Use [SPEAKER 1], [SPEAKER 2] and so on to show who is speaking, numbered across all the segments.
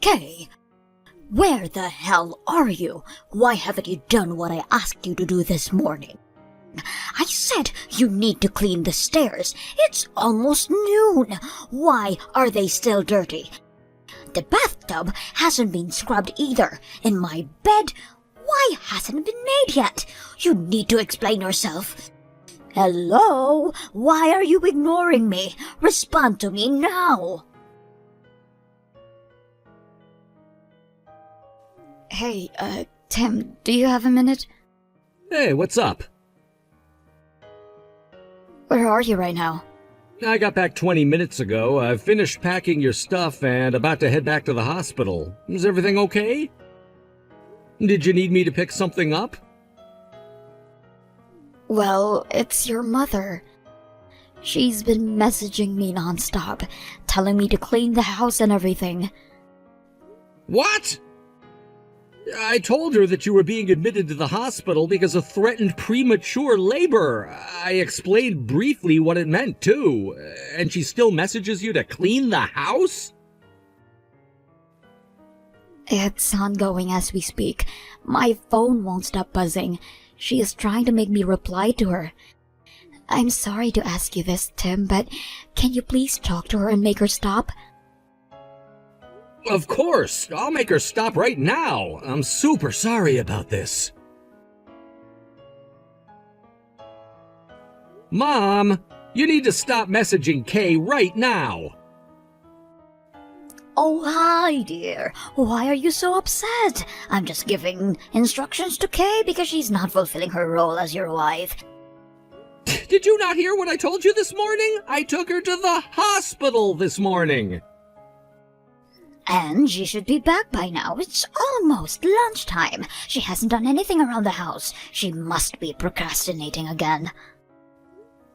[SPEAKER 1] Kay, where the hell are you? Why haven't you done what I asked you to do this morning? I said you need to clean the stairs. It's almost noon. Why are they still dirty? The bathtub hasn't been scrubbed either. And my bed, why hasn't it been made yet? You need to explain yourself. Hello? Why are you ignoring me? Respond to me now.
[SPEAKER 2] Hey, Tim, do you have a minute?
[SPEAKER 3] Hey, what's up?
[SPEAKER 2] Where are you right now?
[SPEAKER 3] I got back 20 minutes ago. I've finished packing your stuff and about to head back to the hospital. Is everything okay? Did you need me to pick something up?
[SPEAKER 2] Well, it's your mother. She's been messaging me nonstop, telling me to clean the house and everything.
[SPEAKER 3] What? I told her that you were being admitted to the hospital because of threatened premature labor. I explained briefly what it meant, too. And she still messages you to clean the house?
[SPEAKER 2] It's ongoing as we speak. My phone won't stop buzzing. She is trying to make me reply to her. I'm sorry to ask you this, Tim, but can you please talk to her and make her stop?
[SPEAKER 3] Of course. I'll make her stop right now. I'm super sorry about this. Mom, you need to stop messaging Kay right now.
[SPEAKER 1] Oh, hi, dear. Why are you so upset? I'm just giving instructions to Kay because she's not fulfilling her role as your wife.
[SPEAKER 3] Did you not hear what I told you this morning? I took her to the hospital this morning.
[SPEAKER 1] And she should be back by now. It's almost lunchtime. She hasn't done anything around the house. She must be procrastinating again.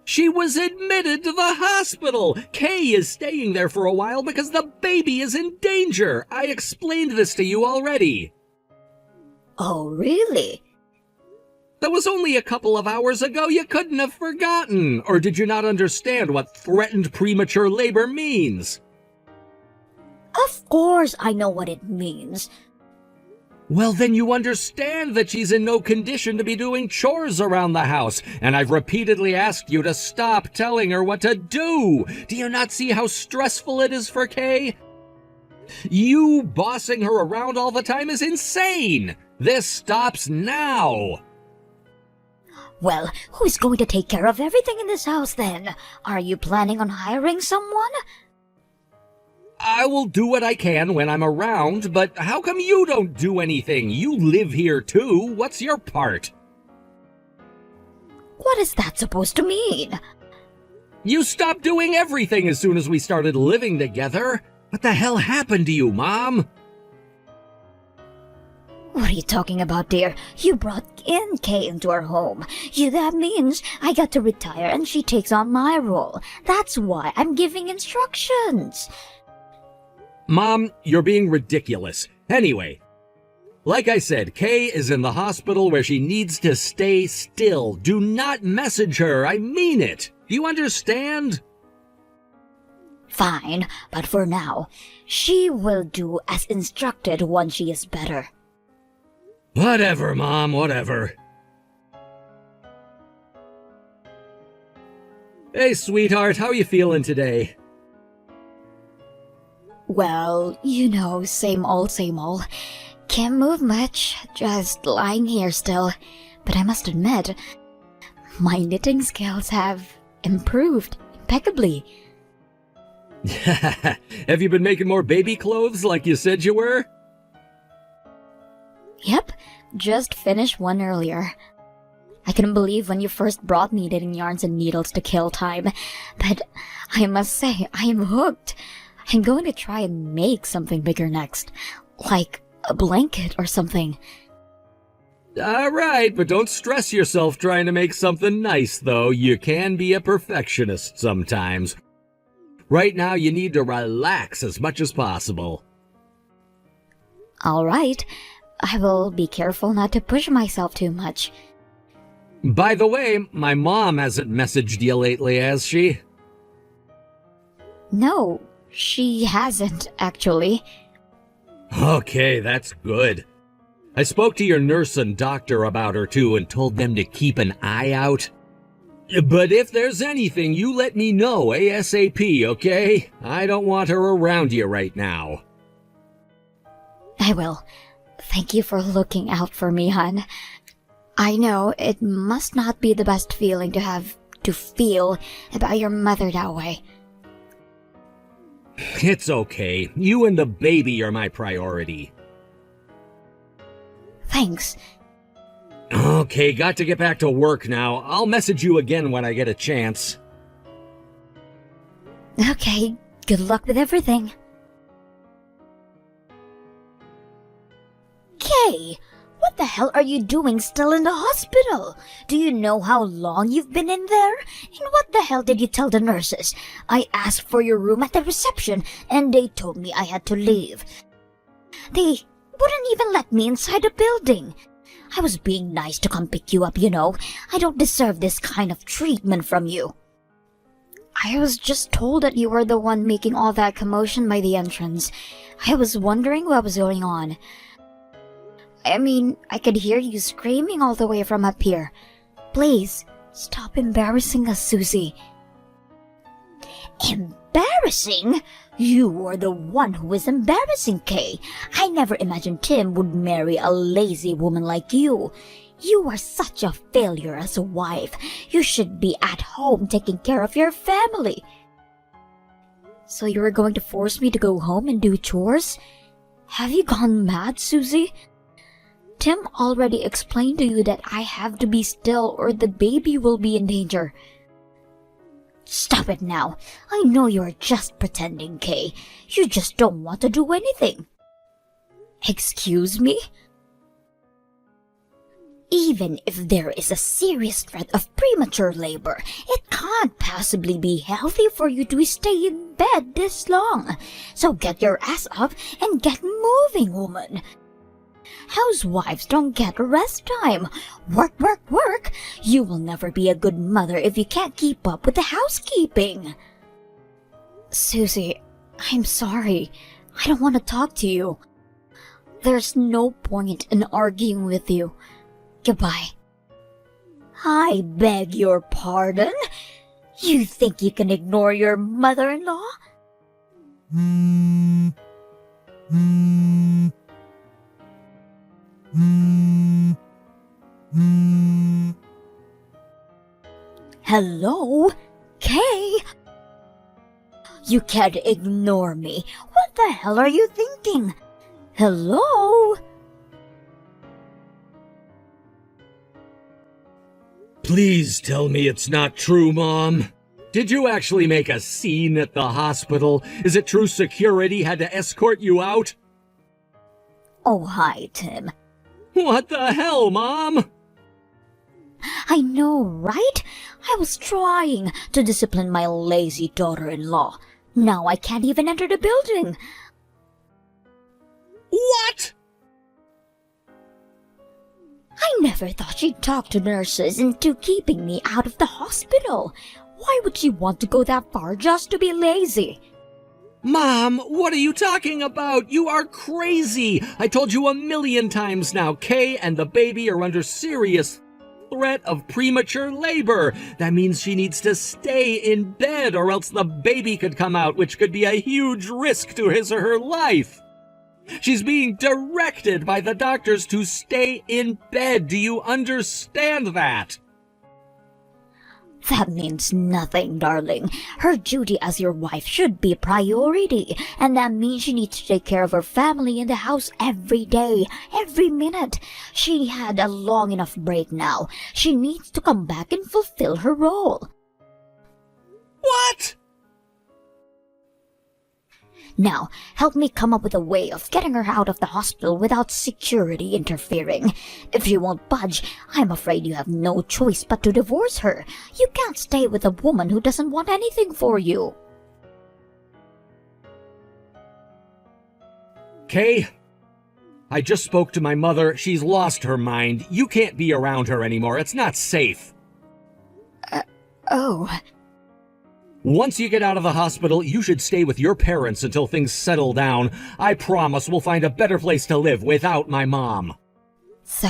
[SPEAKER 3] She was admitted to the hospital. Kay is staying there for a while because the baby is in danger. I explained this to you already.
[SPEAKER 1] Oh, really?
[SPEAKER 3] That was only a couple of hours ago. You couldn't have forgotten. Or did you not understand what threatened premature labor means?
[SPEAKER 1] Of course I know what it means.
[SPEAKER 3] Well, then you understand that she's in no condition to be doing chores around the house, and I've repeatedly asked you to stop telling her what to do. Do you not see how stressful it is for Kay? You bossing her around all the time is insane. This stops now.
[SPEAKER 1] Well, who's going to take care of everything in this house then? Are you planning on hiring someone?
[SPEAKER 3] I will do what I can when I'm around, but how come you don't do anything? You live here too. What's your part?
[SPEAKER 1] What is that supposed to mean?
[SPEAKER 3] You stopped doing everything as soon as we started living together. What the hell happened to you, Mom?
[SPEAKER 1] What are you talking about, dear? You brought in Kay into our home. That means I got to retire and she takes on my role. That's why I'm giving instructions.
[SPEAKER 3] Mom, you're being ridiculous. Anyway, like I said, Kay is in the hospital where she needs to stay still. Do not message her. I mean it. Do you understand?
[SPEAKER 1] Fine, but for now, she will do as instructed once she is better.
[SPEAKER 3] Whatever, Mom, whatever. Hey, sweetheart, how you feeling today?
[SPEAKER 1] Well, you know, same old, same old. Can't move much, just lying here still. But I must admit, my knitting skills have improved impeccably.
[SPEAKER 3] Have you been making more baby clothes like you said you were?
[SPEAKER 1] Yep, just finished one earlier. I couldn't believe when you first brought me knitting yarns and needles to kill time, but I must say, I am hooked. I'm going to try and make something bigger next, like a blanket or something.
[SPEAKER 3] Alright, but don't stress yourself trying to make something nice, though. You can be a perfectionist sometimes. Right now, you need to relax as much as possible.
[SPEAKER 1] Alright, I will be careful not to push myself too much.
[SPEAKER 3] By the way, my mom hasn't messaged you lately, has she?
[SPEAKER 1] No, she hasn't, actually.
[SPEAKER 3] Okay, that's good. I spoke to your nurse and doctor about her too and told them to keep an eye out. But if there's anything, you let me know ASAP, okay? I don't want her around you right now.
[SPEAKER 2] I will. Thank you for looking out for me, hon. I know it must not be the best feeling to have to feel about your mother that way.
[SPEAKER 3] It's okay. You and the baby are my priority.
[SPEAKER 2] Thanks.
[SPEAKER 3] Okay, got to get back to work now. I'll message you again when I get a chance.
[SPEAKER 2] Okay, good luck with everything.
[SPEAKER 1] Kay, what the hell are you doing still in the hospital? Do you know how long you've been in there? And what the hell did you tell the nurses? I asked for your room at the reception, and they told me I had to leave. They wouldn't even let me inside the building. I was being nice to come pick you up, you know. I don't deserve this kind of treatment from you.
[SPEAKER 2] I was just told that you were the one making all that commotion by the entrance. I was wondering what was going on. I mean, I could hear you screaming all the way from up here. Please, stop embarrassing us, Susie.
[SPEAKER 1] Embarrassing? You are the one who is embarrassing, Kay. I never imagined Tim would marry a lazy woman like you. You are such a failure as a wife. You should be at home taking care of your family.
[SPEAKER 2] So you were going to force me to go home and do chores? Have you gone mad, Susie? Tim already explained to you that I have to be still or the baby will be in danger.
[SPEAKER 1] Stop it now. I know you're just pretending, Kay. You just don't want to do anything.
[SPEAKER 2] Excuse me?
[SPEAKER 1] Even if there is a serious threat of premature labor, it can't possibly be healthy for you to stay in bed this long. So get your ass up and get moving, woman. Housewives don't get rest time. Work, work, work. You will never be a good mother if you can't keep up with the housekeeping.
[SPEAKER 2] Susie, I'm sorry. I don't want to talk to you. There's no point in arguing with you. Goodbye.
[SPEAKER 1] I beg your pardon? You think you can ignore your mother-in-law? Hello? Kay? You can't ignore me. What the hell are you thinking? Hello?
[SPEAKER 3] Please tell me it's not true, Mom. Did you actually make a scene at the hospital? Is it true security had to escort you out?
[SPEAKER 1] Oh, hi, Tim.
[SPEAKER 3] What the hell, Mom?
[SPEAKER 1] I know, right? I was trying to discipline my lazy daughter-in-law. Now I can't even enter the building.
[SPEAKER 3] What?
[SPEAKER 1] I never thought she'd talk to nurses into keeping me out of the hospital. Why would she want to go that far just to be lazy?
[SPEAKER 3] Mom, what are you talking about? You are crazy! I told you 1,000,000 times now, Kay and the baby are under serious threat of premature labor. That means she needs to stay in bed or else the baby could come out, which could be a huge risk to his or her life. She's being directed by the doctors to stay in bed. Do you understand that?
[SPEAKER 1] That means nothing, darling. Her duty as your wife should be priority, and that means she needs to take care of her family in the house every day, every minute. She had a long enough break now. She needs to come back and fulfill her role.
[SPEAKER 3] What?
[SPEAKER 1] Now, help me come up with a way of getting her out of the hospital without security interfering. If she won't budge, I'm afraid you have no choice but to divorce her. You can't stay with a woman who doesn't want anything for you.
[SPEAKER 3] Kay, I just spoke to my mother. She's lost her mind. You can't be around her anymore. It's not safe.
[SPEAKER 2] Oh.
[SPEAKER 3] Once you get out of the hospital, you should stay with your parents until things settle down. I promise we'll find a better place to live without my mom.
[SPEAKER 2] So,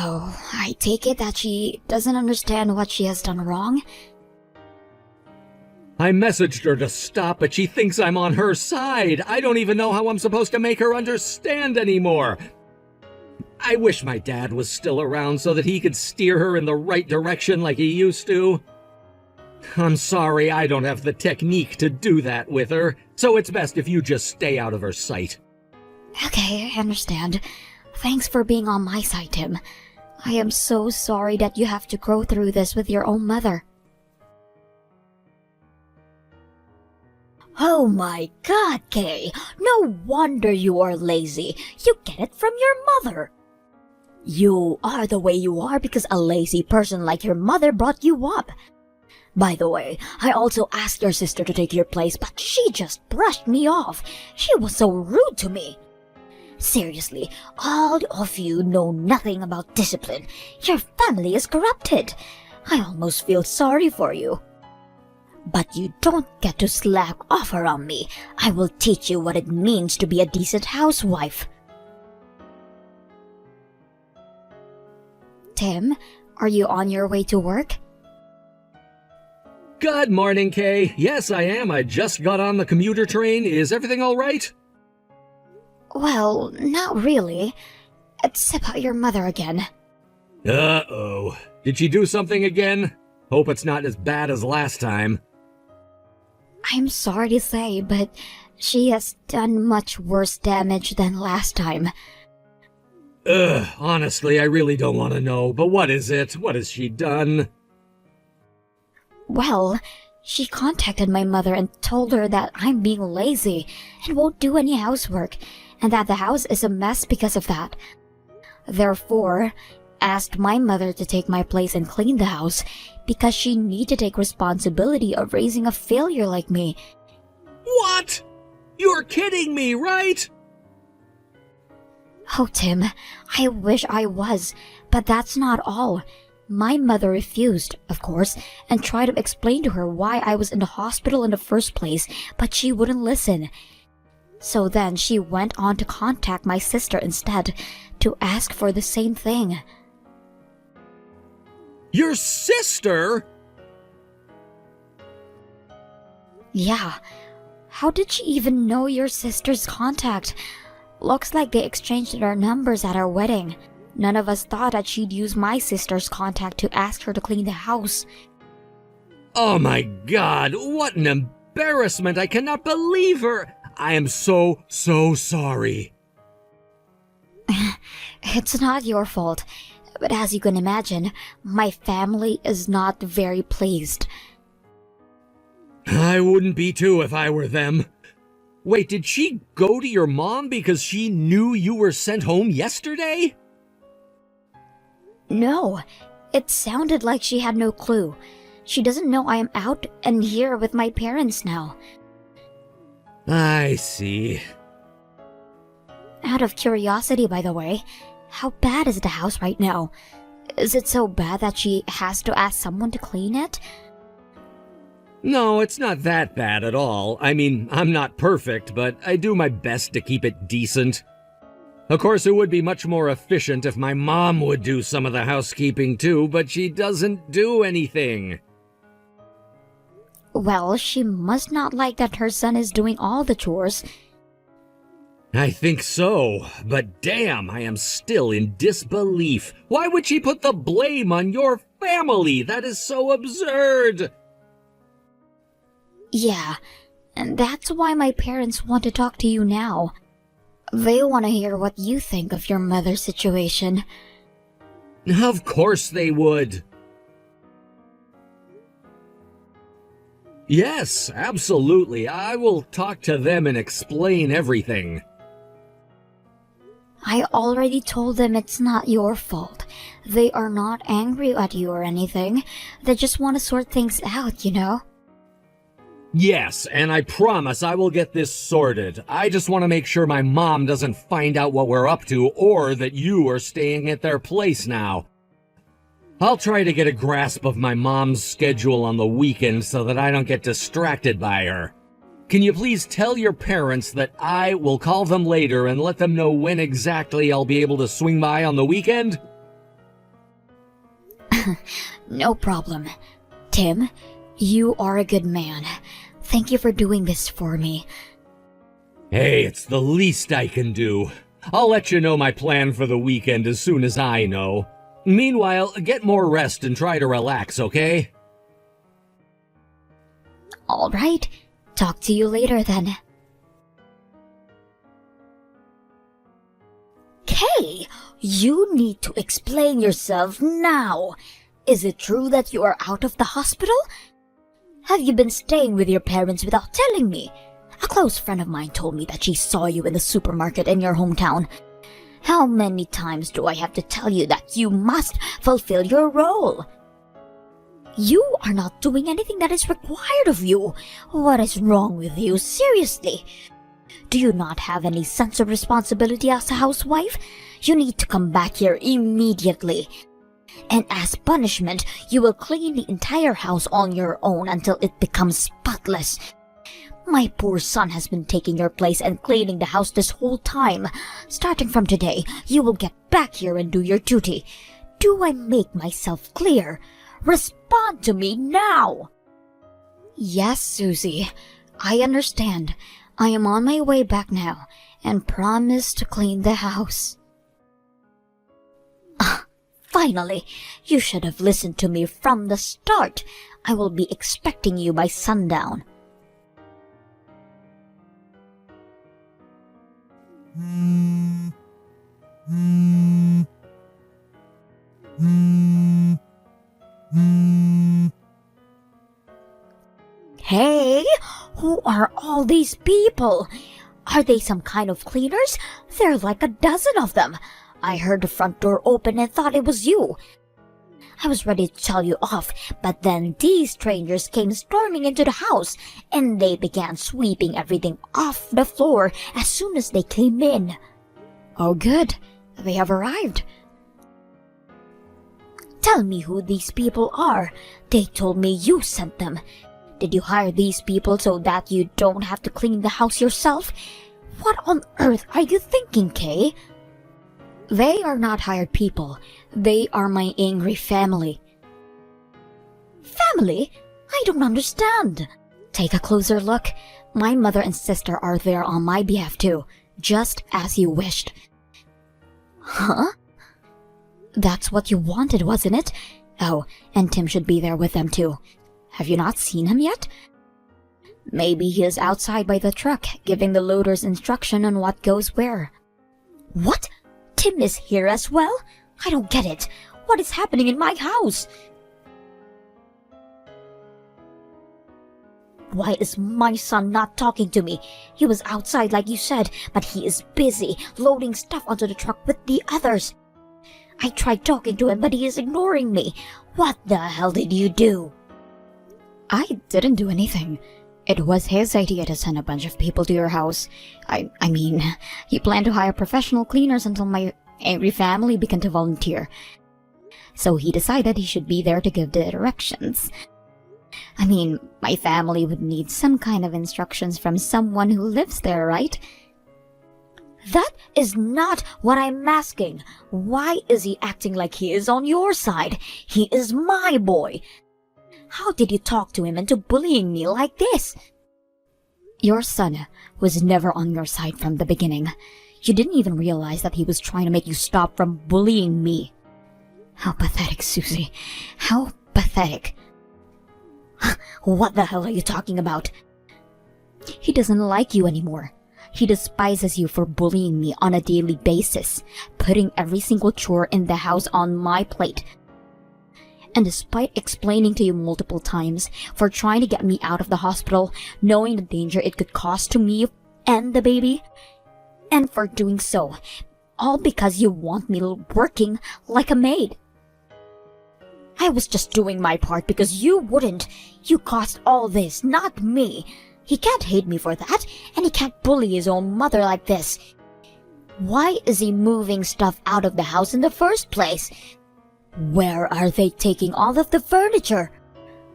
[SPEAKER 2] I take it that she doesn't understand what she has done wrong?
[SPEAKER 3] I messaged her to stop, but she thinks I'm on her side. I don't even know how I'm supposed to make her understand anymore. I wish my dad was still around so that he could steer her in the right direction like he used to. I'm sorry I don't have the technique to do that with her, so it's best if you just stay out of her sight.
[SPEAKER 2] Okay, I understand. Thanks for being on my side, Tim. I am so sorry that you have to go through this with your own mother.
[SPEAKER 1] Oh my God, Kay. No wonder you are lazy. You get it from your mother. You are the way you are because a lazy person like your mother brought you up. By the way, I also asked your sister to take your place, but she just brushed me off. She was so rude to me. Seriously, all of you know nothing about discipline. Your family is corrupted. I almost feel sorry for you. But you don't get to slack off around me. I will teach you what it means to be a decent housewife.
[SPEAKER 2] Tim, are you on your way to work?
[SPEAKER 3] Good morning, Kay. Yes, I am. I just got on the commuter train. Is everything all right?
[SPEAKER 2] Well, not really. It's about your mother again.
[SPEAKER 3] Uh-oh. Did she do something again? Hope it's not as bad as last time.
[SPEAKER 2] I'm sorry to say, but she has done much worse damage than last time.
[SPEAKER 3] Honestly, I really don't want to know, but what is it? What has she done?
[SPEAKER 2] Well, she contacted my mother and told her that I'm being lazy and won't do any housework, and that the house is a mess because of that. Therefore, asked my mother to take my place and clean the house because she need to take responsibility of raising a failure like me.
[SPEAKER 3] What? You're kidding me, right?
[SPEAKER 2] Oh, Tim, I wish I was, but that's not all. My mother refused, of course, and tried to explain to her why I was in the hospital in the first place, but she wouldn't listen. So then she went on to contact my sister instead to ask for the same thing.
[SPEAKER 3] Your sister?
[SPEAKER 2] Yeah. How did she even know your sister's contact? Looks like they exchanged their numbers at our wedding. None of us thought that she'd use my sister's contact to ask her to clean the house.
[SPEAKER 3] Oh my God, what an embarrassment. I cannot believe her. I am so sorry.
[SPEAKER 2] It's not your fault, but as you can imagine, my family is not very pleased.
[SPEAKER 3] I wouldn't be too if I were them. Wait, did she go to your mom because she knew you were sent home yesterday?
[SPEAKER 2] No, it sounded like she had no clue. She doesn't know I am out and here with my parents now.
[SPEAKER 3] I see.
[SPEAKER 2] Out of curiosity, by the way, how bad is the house right now? Is it so bad that she has to ask someone to clean it?
[SPEAKER 3] No, it's not that bad at all. I mean, I'm not perfect, but I do my best to keep it decent. Of course, it would be much more efficient if my mom would do some of the housekeeping too, but she doesn't do anything.
[SPEAKER 2] Well, she must not like that her son is doing all the chores.
[SPEAKER 3] I think so, but damn, I am still in disbelief. Why would she put the blame on your family? That is so absurd.
[SPEAKER 2] Yeah, and that's why my parents want to talk to you now. They want to hear what you think of your mother's situation.
[SPEAKER 3] Of course they would. Yes, absolutely. I will talk to them and explain everything.
[SPEAKER 2] I already told them it's not your fault. They are not angry at you or anything. They just want to sort things out, you know?
[SPEAKER 3] Yes, and I promise I will get this sorted. I just want to make sure my mom doesn't find out what we're up to or that you are staying at their place now. I'll try to get a grasp of my mom's schedule on the weekend so that I don't get distracted by her. Can you please tell your parents that I will call them later and let them know when exactly I'll be able to swing by on the weekend?
[SPEAKER 2] No problem. Tim, you are a good man. Thank you for doing this for me.
[SPEAKER 3] Hey, it's the least I can do. I'll let you know my plan for the weekend as soon as I know. Meanwhile, get more rest and try to relax, okay?
[SPEAKER 2] All right. Talk to you later then.
[SPEAKER 1] Kay, you need to explain yourself now. Is it true that you are out of the hospital? Have you been staying with your parents without telling me? A close friend of mine told me that she saw you in the supermarket in your hometown. How many times do I have to tell you that you must fulfill your role? You are not doing anything that is required of you. What is wrong with you, seriously? Do you not have any sense of responsibility as a housewife? You need to come back here immediately. And as punishment, you will clean the entire house on your own until it becomes spotless. My poor son has been taking your place and cleaning the house this whole time. Starting from today, you will get back here and do your duty. Do I make myself clear? Respond to me now!
[SPEAKER 2] Yes, Susie. I understand. I am on my way back now and promise to clean the house.
[SPEAKER 1] Finally, you should have listened to me from the start. I will be expecting you by sundown. Hey, who are all these people? Are they some kind of cleaners? There are like a dozen of them. I heard the front door open and thought it was you. I was ready to tell you off, but then these strangers came storming into the house, and they began sweeping everything off the floor as soon as they came in.
[SPEAKER 2] Oh, good. They have arrived.
[SPEAKER 1] Tell me who these people are. They told me you sent them. Did you hire these people so that you don't have to clean the house yourself? What on earth are you thinking, Kay?
[SPEAKER 2] They are not hired people. They are my angry family.
[SPEAKER 1] Family? I don't understand.
[SPEAKER 2] Take a closer look. My mother and sister are there on my behalf too, just as you wished.
[SPEAKER 1] Huh?
[SPEAKER 2] That's what you wanted, wasn't it? Oh, and Tim should be there with them too. Have you not seen him yet? Maybe he is outside by the truck, giving the loaders instruction on what goes where.
[SPEAKER 1] What? Tim is here as well? I don't get it. What is happening in my house? Why is my son not talking to me? He was outside like you said, but he is busy loading stuff onto the truck with the others. I tried talking to him, but he is ignoring me. What the hell did you do?
[SPEAKER 2] I didn't do anything. It was his idea to send a bunch of people to your house. I mean, he planned to hire professional cleaners until my angry family began to volunteer. So he decided he should be there to give the directions. I mean, my family would need some kind of instructions from someone who lives there, right?
[SPEAKER 1] That is not what I'm asking. Why is he acting like he is on your side? He is my boy. How did you talk to him into bullying me like this?
[SPEAKER 2] Your son was never on your side from the beginning. You didn't even realize that he was trying to make you stop from bullying me. How pathetic, Susie. How pathetic.
[SPEAKER 1] What the hell are you talking about?
[SPEAKER 2] He doesn't like you anymore. He despises you for bullying me on a daily basis, putting every single chore in the house on my plate. And despite explaining to you multiple times for trying to get me out of the hospital, knowing the danger it could cause to me and the baby, and for doing so, all because you want me working like a maid.
[SPEAKER 1] I was just doing my part because you wouldn't. You caused all this, not me. He can't hate me for that, and he can't bully his own mother like this. Why is he moving stuff out of the house in the first place? Where are they taking all of the furniture?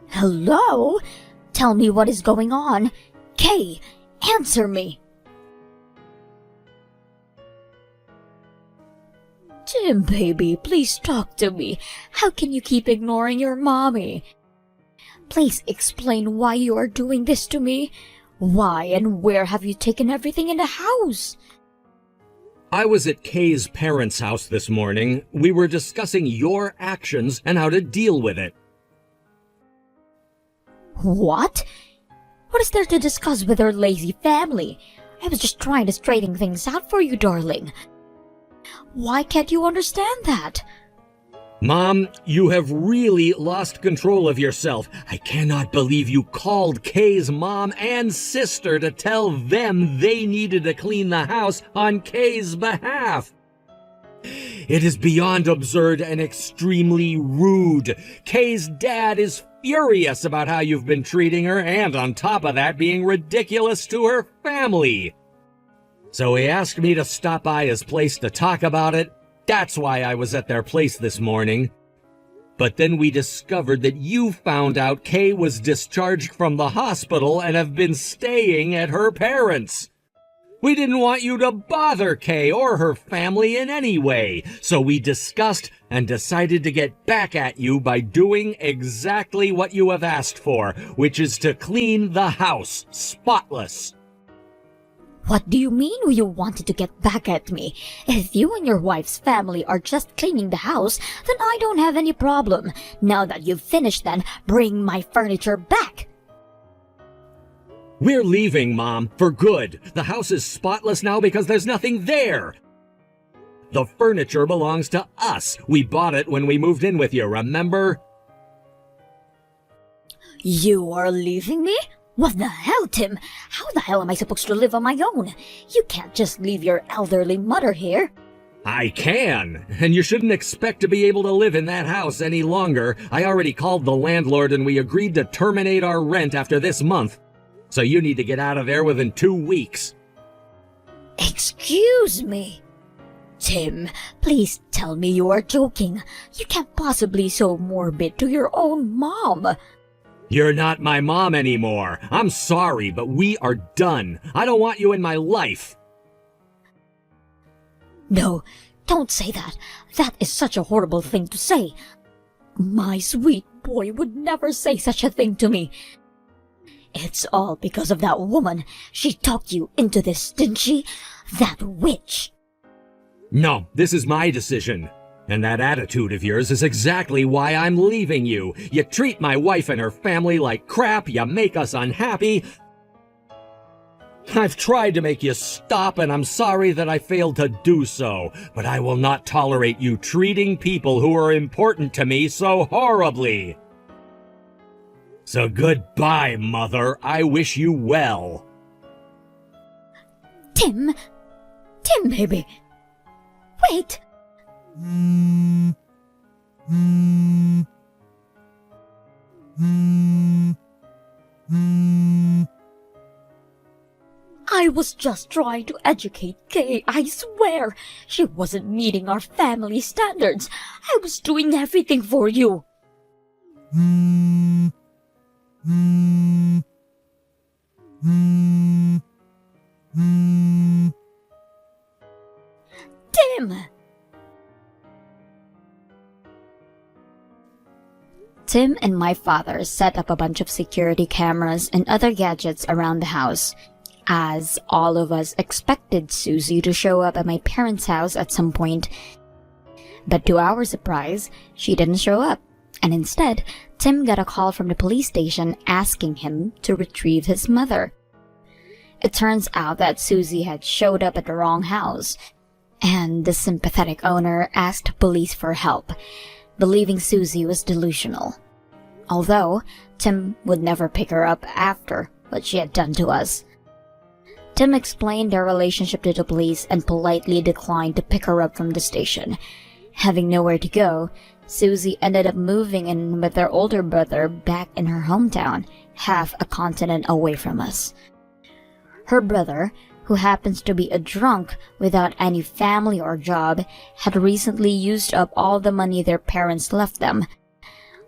[SPEAKER 1] Hello? Tell me what is going on. Kay, answer me. Tim, baby, please talk to me. How can you keep ignoring your mommy? Please explain why you are doing this to me. Why and where have you taken everything in the house?
[SPEAKER 3] I was at Kay's parents' house this morning. We were discussing your actions and how to deal with it.
[SPEAKER 1] What? What is there to discuss with our lazy family? I was just trying to straighten things out for you, darling. Why can't you understand that?
[SPEAKER 3] Mom, you have really lost control of yourself. I cannot believe you called Kay's mom and sister to tell them they needed to clean the house on Kay's behalf. It is beyond absurd and extremely rude. Kay's dad is furious about how you've been treating her, and on top of that, being ridiculous to her family. So he asked me to stop by his place to talk about it. That's why I was at their place this morning. But then we discovered that you found out Kay was discharged from the hospital and have been staying at her parents'. We didn't want you to bother Kay or her family in any way, so we discussed and decided to get back at you by doing exactly what you have asked for, which is to clean the house spotless.
[SPEAKER 1] What do you mean you wanted to get back at me? If you and your wife's family are just cleaning the house, then I don't have any problem. Now that you've finished, then bring my furniture back.
[SPEAKER 3] We're leaving, Mom, for good. The house is spotless now because there's nothing there. The furniture belongs to us. We bought it when we moved in with you, remember?
[SPEAKER 1] You are leaving me? What the hell, Tim? How the hell am I supposed to live on my own? You can't just leave your elderly mother here.
[SPEAKER 3] I can, and you shouldn't expect to be able to live in that house any longer. I already called the landlord and we agreed to terminate our rent after this month. So you need to get out of there within 2 weeks.
[SPEAKER 1] Excuse me. Tim, please tell me you are joking. You can't possibly be so morbid to your own mom.
[SPEAKER 3] You're not my mom anymore. I'm sorry, but we are done. I don't want you in my life.
[SPEAKER 1] No, don't say that. That is such a horrible thing to say. My sweet boy would never say such a thing to me. It's all because of that woman. She talked you into this, didn't she? That witch.
[SPEAKER 3] No, this is my decision. And that attitude of yours is exactly why I'm leaving you. You treat my wife and her family like crap, you make us unhappy. I've tried to make you stop, and I'm sorry that I failed to do so, but I will not tolerate you treating people who are important to me so horribly. So goodbye, Mother. I wish you well.
[SPEAKER 1] Tim, baby. Wait. I was just trying to educate Kay, I swear. She wasn't meeting our family standards. I was doing everything for you. Tim!
[SPEAKER 2] Tim and my father set up a bunch of security cameras and other gadgets around the house, as all of us expected Susie to show up at my parents' house at some point. But to our surprise, she didn't show up, and instead, Tim got a call from the police station asking him to retrieve his mother. It turns out that Susie had showed up at the wrong house, and the sympathetic owner asked police for help, believing Susie was delusional. Although, Tim would never pick her up after what she had done to us. Tim explained their relationship to the police and politely declined to pick her up from the station. Having nowhere to go, Susie ended up moving in with her older brother back in her hometown, half a continent away from us. Her brother, who happens to be a drunk without any family or job, had recently used up all the money their parents left them.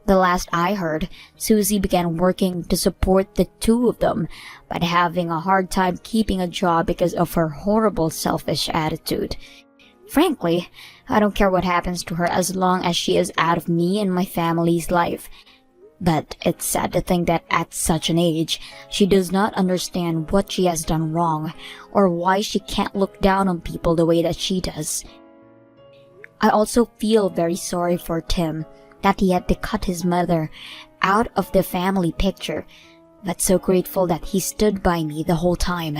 [SPEAKER 2] The last I heard, Susie began working to support the two of them, but having a hard time keeping a job because of her horrible selfish attitude. Frankly, I don't care what happens to her as long as she is out of me and my family's life. But it's sad to think that at such an age, she does not understand what she has done wrong, or why she can't look down on people the way that she does. I also feel very sorry for Tim, that he had to cut his mother out of the family picture, but so grateful that he stood by me the whole time.